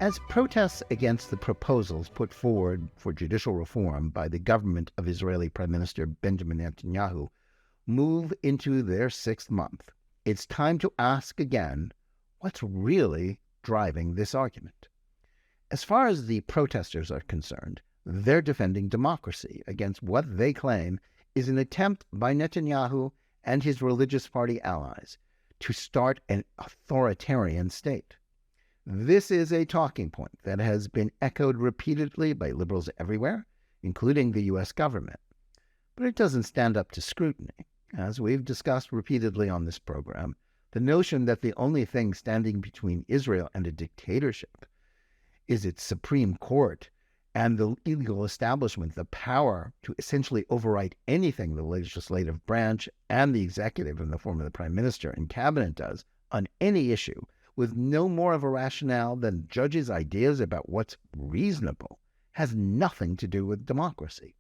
As protests against the proposals put forward for judicial reform by the government of Israeli Prime Minister Benjamin Netanyahu move into their sixth month, it's time to ask again, what's really driving this argument? As far as the protesters are concerned, they're defending democracy against what they claim is an attempt by Netanyahu and his religious party allies to start an authoritarian state. This is a talking point that has been echoed repeatedly by liberals everywhere, including the U.S. government. But it doesn't stand up to scrutiny. As we've discussed repeatedly on this program, the notion that the only thing standing between Israel and a dictatorship is its Supreme Court and the legal establishment, the power to essentially override anything the legislative branch and the executive in the form of the Prime Minister and Cabinet does on any issue, with no more of a rationale than judges' ideas about what's reasonable, has nothing to do with democracy.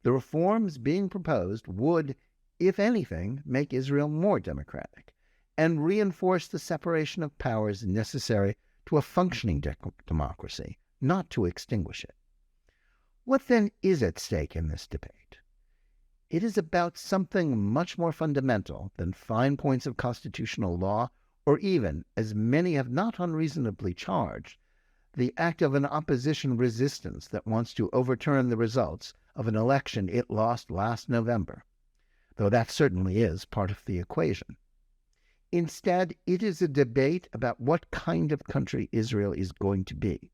The reforms being proposed would, if anything, make Israel more democratic and reinforce the separation of powers necessary to a functioning democracy, not to extinguish it. What then is at stake in this debate? It is about something much more fundamental than fine points of constitutional law, or even, as many have not unreasonably charged, the act of an opposition resistance that wants to overturn the results of an election it lost last November, though that certainly is part of the equation. Instead, it is a debate about what kind of country Israel is going to be.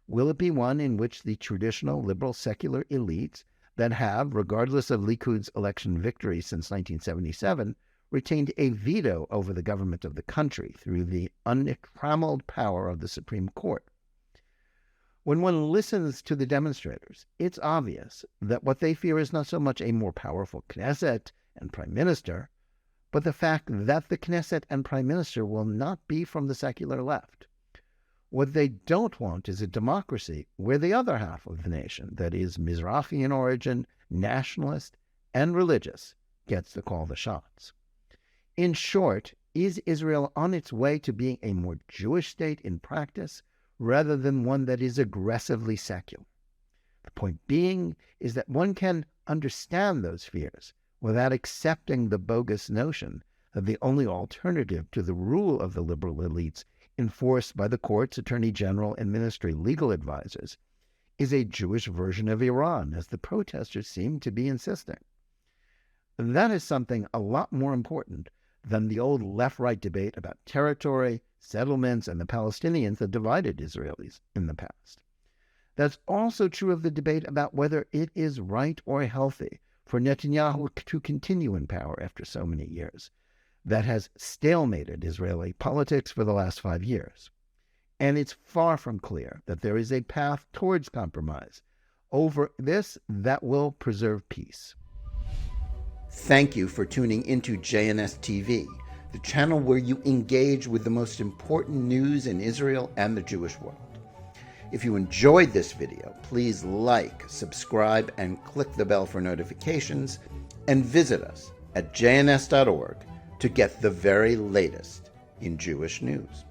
Will it be one in which the traditional liberal secular elites that have, regardless of Likud's election victory since 1977, retained a veto over the government of the country through the untrammeled power of the Supreme Court? When one listens to the demonstrators, it's obvious that what they fear is not so much a more powerful Knesset and Prime Minister, but the fact that the Knesset and Prime Minister will not be from the secular left. What they don't want is a democracy where the other half of the nation, that is Mizrahi in origin, nationalist, and religious, gets to call the shots. In short, is Israel on its way to being a more Jewish state in practice rather than one that is aggressively secular? The point being is that one can understand those fears without accepting the bogus notion that the only alternative to the rule of the liberal elites enforced by the courts, attorney general, and ministry legal advisors is a Jewish version of Iran, as the protesters seem to be insisting. That is something a lot more important than the old left-right debate about territory, settlements, and the Palestinians that divided Israelis in the past. That's also true of the debate about whether it is right or healthy for Netanyahu to continue in power after so many years. That has stalemated Israeli politics for the last 5 years. And it's far from clear that there is a path towards compromise over this that will preserve peace. Thank you for tuning into JNS TV, the channel where you engage with the most important news in Israel and the Jewish world. If you enjoyed this video, please like, subscribe, and click the bell for notifications, and visit us at jns.org to get the very latest in Jewish news.